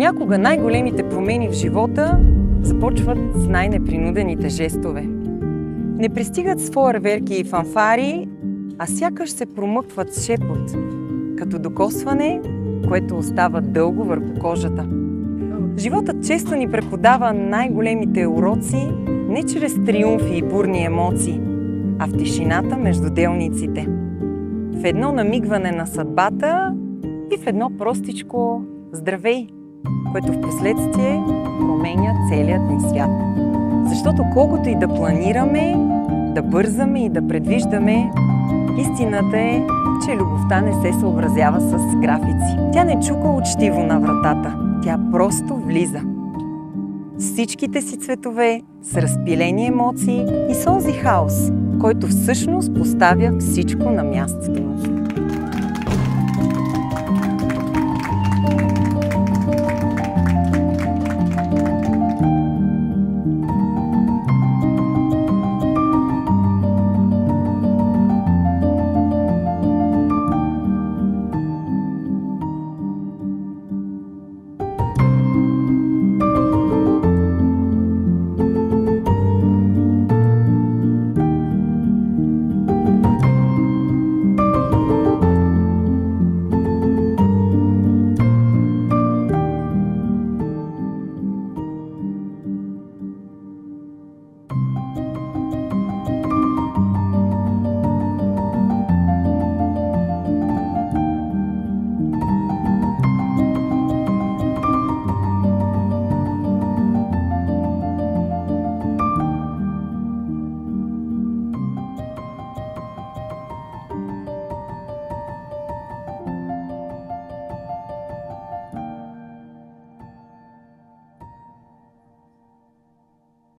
Понякога най-големите промени в живота започват с най-непринудените жестове. Не пристигат с фойерверки и фанфари, а сякаш се промъкват с шепот, като докосване, което остава дълго върху кожата. Животът често ни преподава най-големите уроци не чрез триумфи и бурни емоции, а в тишината между делниците. В едно намигване на съдбата и в едно простичко "Здравей", което в последствие променя целият ни свят. Защото колкото и да планираме, да бързаме и да предвиждаме, истината е, че любовта не се съобразява с графици. Тя не чука учтиво на вратата, тя просто влиза. С всичките си цветове, с разпилени емоции и с онзи хаос, който всъщност поставя всичко на мястото му.